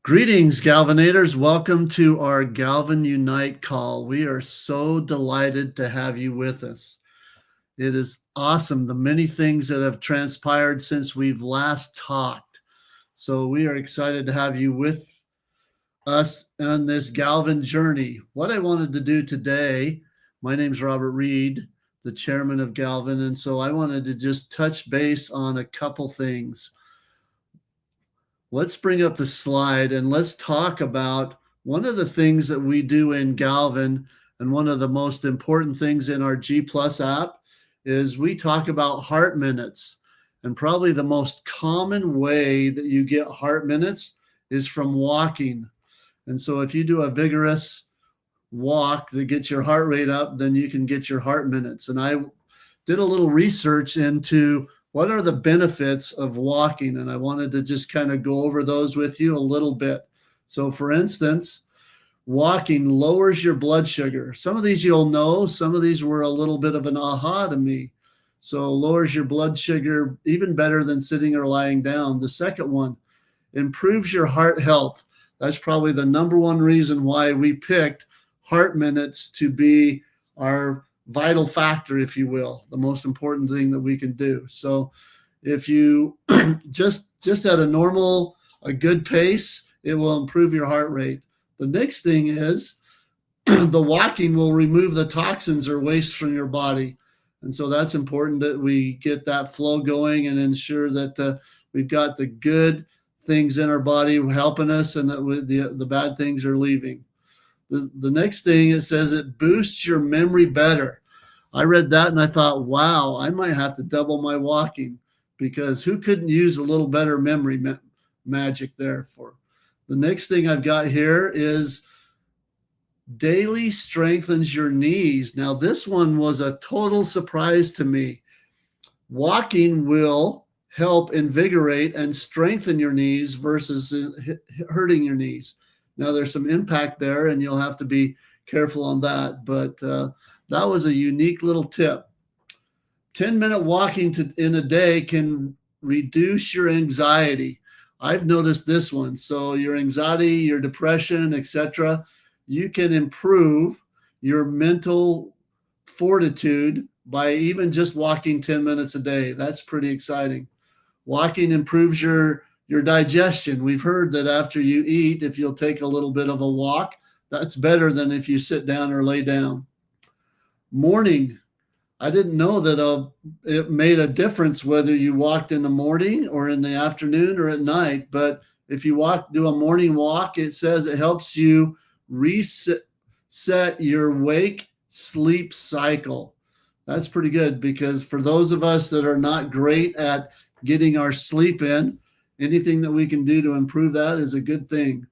Greetings, Galvanators. Welcome to our Galvan Unite call. We are so delighted to have you with us. It is awesome, the many things that have transpired since we've last talked. So we are excited to have you with us on this Galvan journey. What I wanted to do today, my name's Robert Reed, the chairman of Galvan, and so I wanted to just touch base on a couple things. Let's bring up the slide and let's talk about one of the things that we do in Galvan, and one of the most important things in our G Plus app is we talk about heart minutes. And probably the most common way that you get heart minutes is from walking. And so if you do a vigorous walk that gets your heart rate up, then you can get your heart minutes. And I did a little research into what are the benefits of walking, and I wanted to just kind of go over those with you a little bit. So for instance, walking lowers your blood sugar. Some of these you'll know, some of these were a little bit of an aha to me. So lowers your blood sugar even better than sitting or lying down. The second one, improves your heart health. That's probably the number one reason why we picked heart minutes to be our vital factor, if you will, the most important thing that we can do. So if you just at a good pace, it will improve your heart rate. The next thing is the walking will remove the toxins or waste from your body. And so that's important that we get that flow going and ensure that we've got the good things in our body helping us and that the bad things are leaving. The next thing, it says it boosts your memory better. I read that and I thought, wow, I might have to double my walking, because who couldn't use a little better memory magic there for? The next thing I've got here is daily strengthens your knees. Now, this one was a total surprise to me. Walking will help invigorate and strengthen your knees versus hurting your knees. Now, there's some impact there, and you'll have to be careful on that. But that was a unique little tip. 10-minute walking in a day can reduce your anxiety. I've noticed this one. So your anxiety, your depression, etc., you can improve your mental fortitude by even just walking 10 minutes a day. That's pretty exciting. Walking improves your digestion. We've heard that after you eat, if you'll take a little bit of a walk, that's better than if you sit down or lay down. Morning. I didn't know that it made a difference whether you walked in the morning or in the afternoon or at night. But if you do a morning walk, it says it helps you reset your wake sleep cycle. That's pretty good, because for those of us that are not great at getting our sleep in, anything that we can do to improve that is a good thing.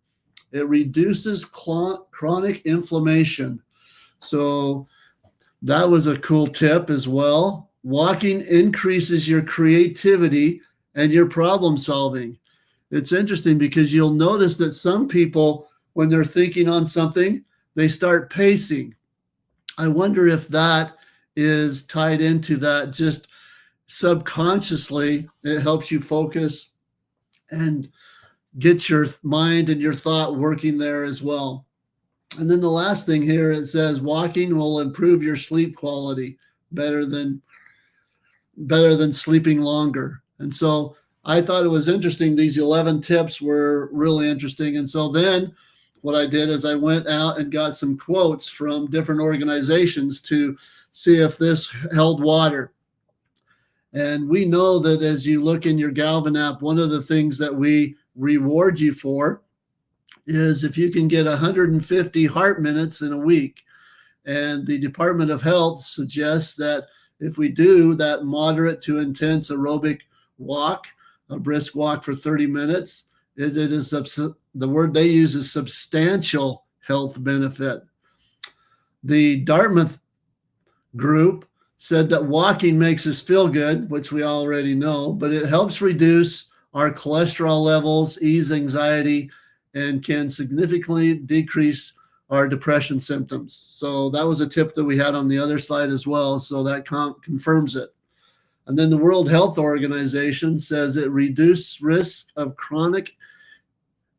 It reduces chronic inflammation. So that was a cool tip as well. Walking increases your creativity and your problem solving. It's interesting because you'll notice that some people, when they're thinking on something, they start pacing. I wonder if that is tied into that. Just subconsciously, it helps you focus and get your mind and your thought working there as well. And then the last thing here, it says walking will improve your sleep quality better than sleeping longer. And so I thought it was interesting. These 11 tips were really interesting. And so then what I did is I went out and got some quotes from different organizations to see if this held water. And we know that as you look in your Galvan app, one of the things that we reward you for is if you can get 150 heart minutes in a week. And the Department of Health suggests that if we do that moderate to intense aerobic walk, a brisk walk for 30 minutes, it is the word they use is substantial health benefit. The Dartmouth group said that walking makes us feel good, which we already know, but it helps reduce our cholesterol levels, ease anxiety, and can significantly decrease our depression symptoms. So that was a tip that we had on the other slide as well. So that confirms it. And then the World Health Organization says it reduces risk of chronic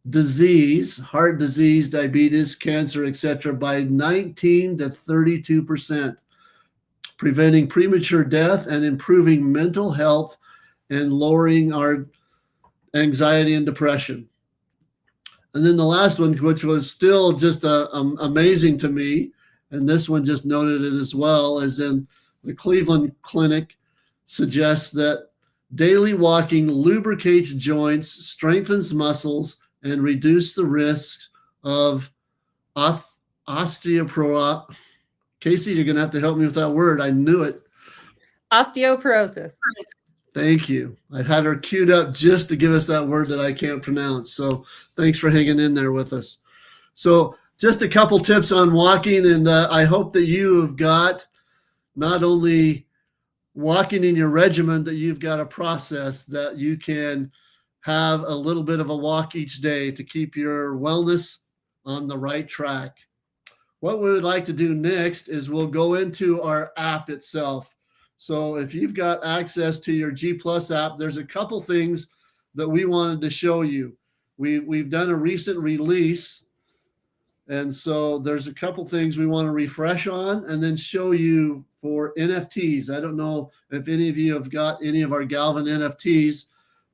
disease, heart disease, diabetes, cancer, etc., by 19 to 32%, preventing premature death and improving mental health and lowering our anxiety and depression. And then the last one, which was still just amazing to me, and this one just noted it as well, is in the Cleveland Clinic suggests that daily walking lubricates joints, strengthens muscles, and reduces the risks of osteoporosis. Casey, you're going to have to help me with that word. I knew it. Osteoporosis. Thank you. I had her queued up just to give us that word that I can't pronounce. So thanks for hanging in there with us. So just a couple tips on walking, and I hope that you have got not only walking in your regimen, that you've got a process that you can have a little bit of a walk each day to keep your wellness on the right track. What we would like to do next is we'll go into our app itself. So if you've got access to your G Plus app, there's a couple things that we wanted to show you. We've done a recent release, and so there's a couple things we want to refresh on and then show you for NFTs. I don't know if any of you have got any of our Galvin NFTs,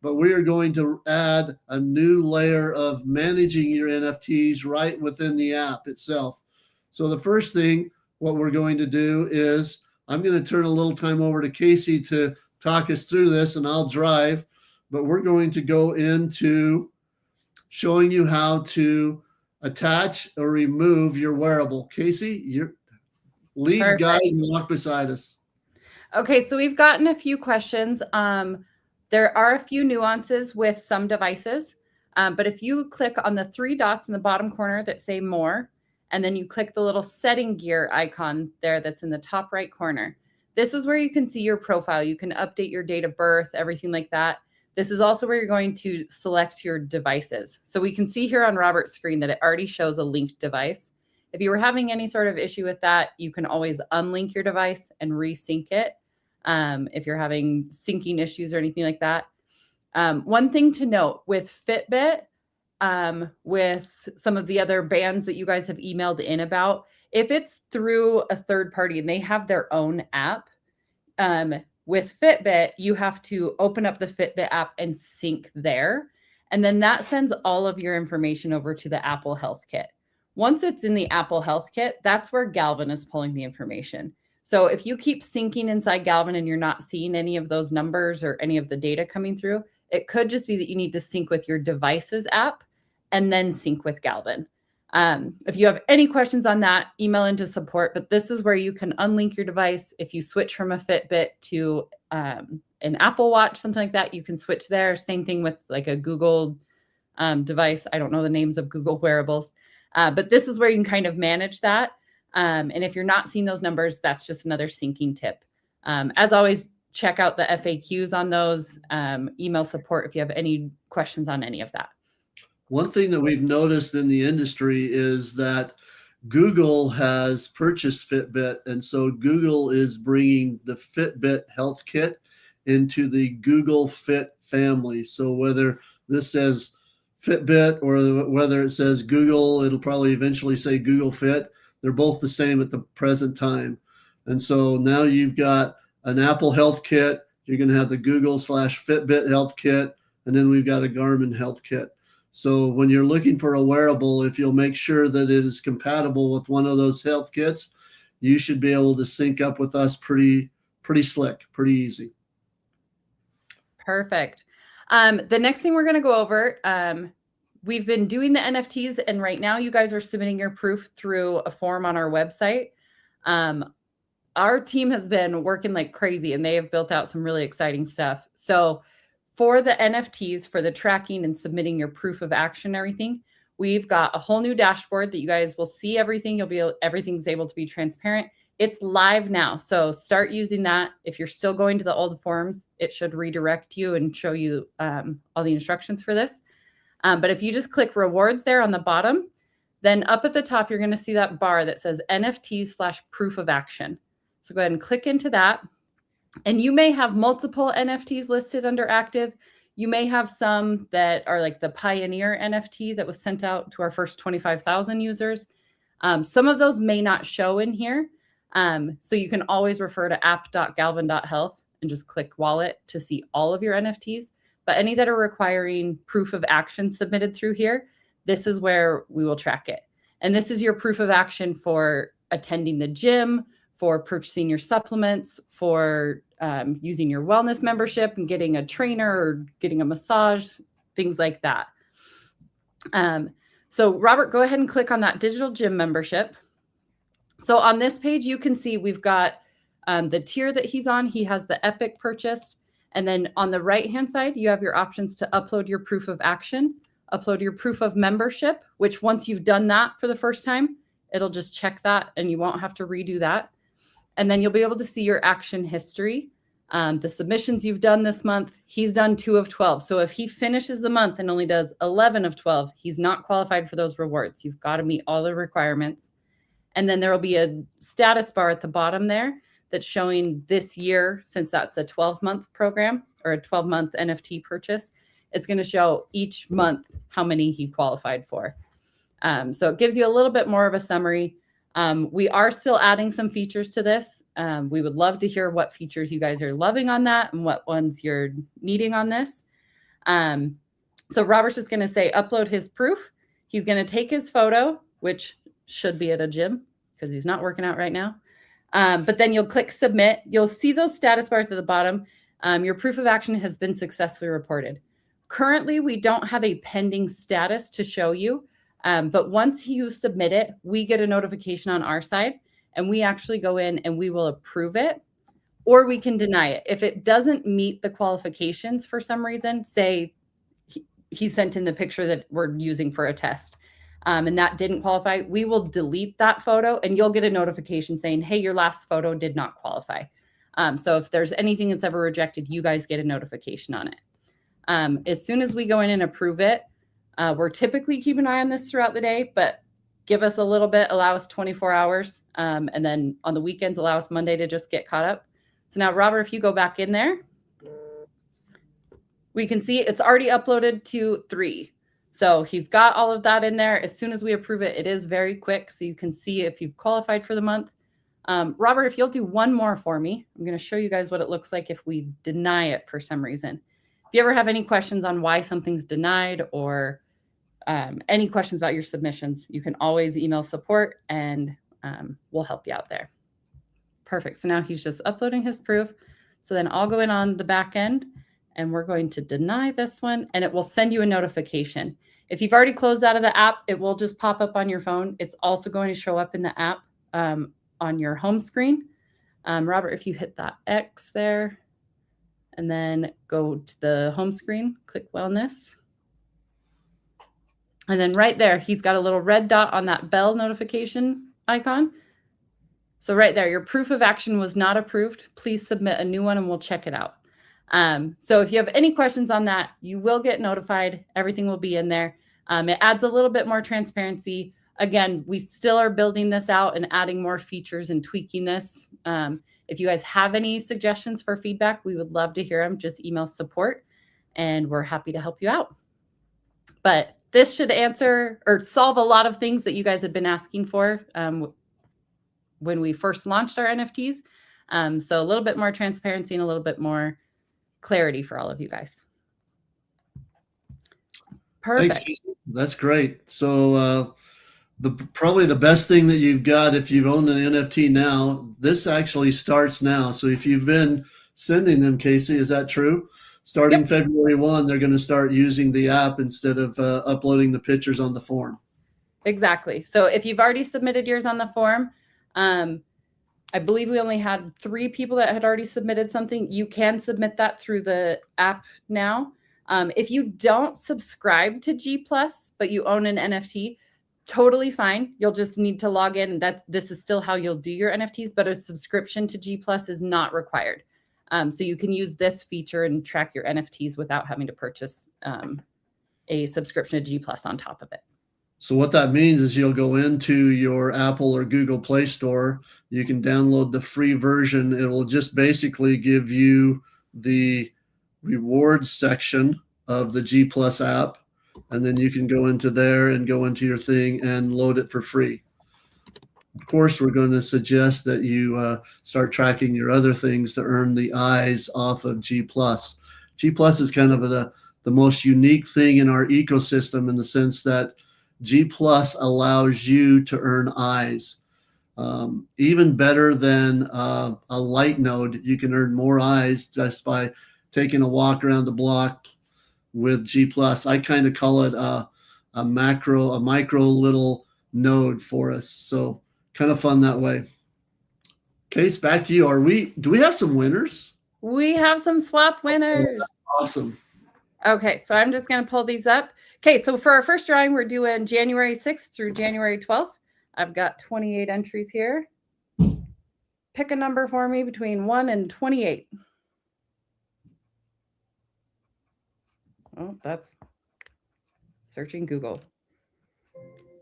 but we are going to add a new layer of managing your NFTs right within the app itself. So the first thing, what we're going to do is I'm going to turn a little time over to Casey to talk us through this, and I'll drive, but we're going to go into showing you how to attach or remove your wearable. Casey, your lead Perfect. guide and walk beside us. Okay, so we've gotten a few questions. There are a few nuances with some devices, but if you click on the three dots in the bottom corner that say more, and then you click the little setting gear icon there that's in the top right corner, this is where you can see your profile. You can update your date of birth, everything like that. This is also where you're going to select your devices. So we can see here on Robert's screen that it already shows a linked device. If you were having any sort of issue with that, you can always unlink your device and resync it if you're having syncing issues or anything like that. One thing to note with Fitbit, with some of the other bands that you guys have emailed in about, if it's through a third party and they have their own app, with Fitbit, you have to open up the Fitbit app and sync there. And then that sends all of your information over to the Apple Health Kit. Once it's in the Apple Health Kit, that's where Galvin is pulling the information. So if you keep syncing inside Galvin and you're not seeing any of those numbers or any of the data coming through, it could just be that you need to sync with your device's app and then sync with Galvin. If you have any questions on that, email into support, but this is where you can unlink your device. If you switch from a Fitbit to an Apple Watch, something like that, you can switch there. Same thing with like a Google device. I don't know the names of Google wearables, but this is where you can kind of manage that. And if you're not seeing those numbers, that's just another syncing tip. As always, check out the FAQs on those, email support if you have any questions on any of that. One thing that we've noticed in the industry is that Google has purchased Fitbit, and so Google is bringing the Fitbit Health Kit into the Google Fit family. So whether this says Fitbit or whether it says Google, it'll probably eventually say Google Fit. They're both the same at the present time. And so now you've got an Apple Health Kit, you're going to have the Google/Fitbit Health Kit, and then we've got a Garmin Health Kit. So when you're looking for a wearable, if you'll make sure that it is compatible with one of those health kits, you should be able to sync up with us pretty slick, pretty easy. Perfect. The next thing we're going to go over, we've been doing the NFTs, and right now you guys are submitting your proof through a form on our website. Our team has been working like crazy, and they have built out some really exciting stuff. So for the NFTs, for the tracking and submitting your proof of action and everything, we've got a whole new dashboard that you guys will see everything. Everything's able to be transparent. It's live now. So start using that. If you're still going to the old forms, it should redirect you and show you all the instructions for this. But if you just click rewards there on the bottom, then up at the top, you're going to see that bar that says NFT/proof of action. So go ahead and click into that. And you may have multiple NFTs listed under active. You may have some that are like the Pioneer NFT that was sent out to our first 25,000 users. Some of those may not show in here. So you can always refer to app.galvan.health and just click wallet to see all of your NFTs. But any that are requiring proof of action submitted through here, this is where we will track it. And this is your proof of action for attending the gym, for purchasing your supplements, for using your wellness membership and getting a trainer or getting a massage, things like that. So Robert, go ahead and click on that digital gym membership. So on this page, you can see we've got the tier that he's on. He has the Epic purchased. And then on the right-hand side, you have your options to upload your proof of action, upload your proof of membership, which once you've done that for the first time, it'll just check that and you won't have to redo that. And then you'll be able to see your action history, the submissions you've done this month. He's done 2 of 12. So if he finishes the month and only does 11 of 12, he's not qualified for those rewards. You've got to meet all the requirements. And then there will be a status bar at the bottom there that's showing this year, since that's a 12-month program or a 12-month NFT purchase. It's going to show each month how many he qualified for. So it gives you a little bit more of a summary. We are still adding some features to this. We would love to hear what features you guys are loving on that and what ones you're needing on this. So Robert's just going to say upload his proof. He's going to take his photo, which should be at a gym because he's not working out right now. But then you'll click submit. You'll see those status bars at the bottom. Your proof of action has been successfully reported. Currently, we don't have a pending status to show you. But once you submit it, we get a notification on our side and we actually go in and we will approve it or we can deny it. If it doesn't meet the qualifications for some reason, say he sent in the picture that we're using for a test and that didn't qualify, we will delete that photo and you'll get a notification saying, hey, your last photo did not qualify. So if there's anything that's ever rejected, you guys get a notification on it. As soon as we go in and approve it, we're typically keeping an eye on this throughout the day, but give us a little bit, allow us 24 hours. And then on the weekends, allow us Monday to just get caught up. So now, Robert, if you go back in there, we can see it's already uploaded to 3. So he's got all of that in there. As soon as we approve it, it is very quick. So you can see if you've qualified for the month. Robert, if you'll do one more for me, I'm going to show you guys what it looks like if we deny it for some reason. If you ever have any questions on why something's denied or any questions about your submissions, you can always email support and we'll help you out there. Perfect. So now he's just uploading his proof. So then I'll go in on the back end and we're going to deny this one and it will send you a notification. If you've already closed out of the app, it will just pop up on your phone. It's also going to show up in the app on your home screen. Robert, if you hit that X there and then go to the home screen, click wellness. And then right there, he's got a little red dot on that bell notification icon. So right there, your proof of action was not approved. Please submit a new one and we'll check it out. So if you have any questions on that, you will get notified. Everything will be in there. It adds a little bit more transparency. Again, we still are building this out and adding more features and tweaking this. If you guys have any suggestions for feedback, we would love to hear them. Just email support and we're happy to help you out. But this should answer or solve a lot of things that you guys have been asking for when we first launched our NFTs. So a little bit more transparency and a little bit more clarity for all of you guys. Perfect. Thanks, Casey. That's great. So probably the best thing that you've got if you've owned an NFT now, this actually starts now. So if you've been sending them, Casey, is that true? Starting February 1, they're going to start using the app instead of uploading the pictures on the form. Exactly. So if you've already submitted yours on the form, I believe we only had 3 people that had already submitted something. You can submit that through the app now. If you don't subscribe to G+, but you own an NFT, totally fine. You'll just need to log in. This is still how you'll do your NFTs, but a subscription to G+ is not required. So you can use this feature and track your NFTs without having to purchase a subscription to G+ on top of it. So what that means is you'll go into your Apple or Google Play Store. You can download the free version. It will just basically give you the rewards section of the G Plus app, and then you can go into there and go into your thing and load it for free. Of course, we're going to suggest that you start tracking your other things to earn the eyes off of G Plus. G Plus is kind of the most unique thing in our ecosystem, in the sense that G Plus allows you to earn eyes. Even better than a light node, you can earn more eyes just by taking a walk around the block with G Plus. I kind of call it a micro little node for us. So kind of fun that way. Case, back to you. Do we have some winners? We have some swap winners. Oh, awesome. Okay, so I'm just going to pull these up. Okay, so for our first drawing, we're doing January 6th through January 12th. I've got 28 entries here. Pick a number for me between 1 and 28. Oh, that's searching Google.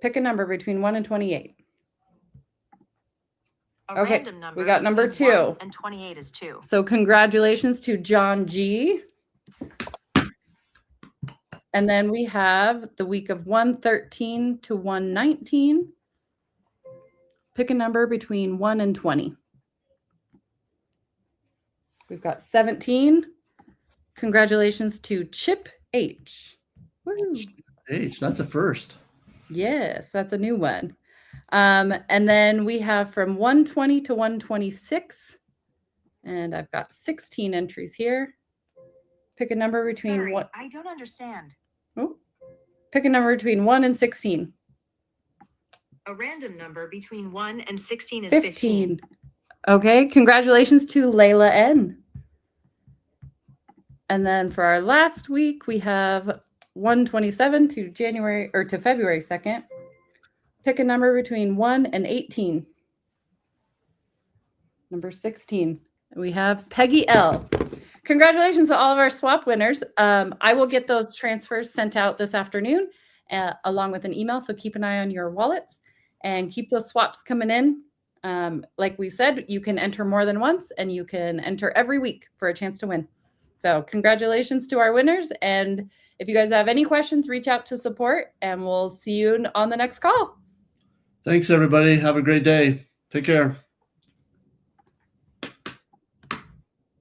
Pick a number between 1 and 28. Okay, we got number 2. And 28 is 2. So congratulations to John G. And then we have the week of 113 to 119. Pick a number between 1 and 20. We've got 17. Congratulations to Chip H. Woo. H, that's a first. Yes, that's a new one. And then we have from 120 to 126. And I've got 16 entries here. Pick a number between Sorry, what? I don't understand. Oh, pick a number between 1 and 16. A random number between 1 and 16 is 15. Okay, congratulations to Layla N. And then for our last week, we have 127 to February 2nd. Pick a number between 1 and 18. Number 16. We have Peggy L. Congratulations to all of our swap winners. I will get those transfers sent out this afternoon along with an email. So keep an eye on your wallets and keep those swaps coming in. Like we said, you can enter more than once, and you can enter every week for a chance to win. So congratulations to our winners. And if you guys have any questions, reach out to support, and we'll see you on the next call. Thanks, everybody. Have a great day. Take care.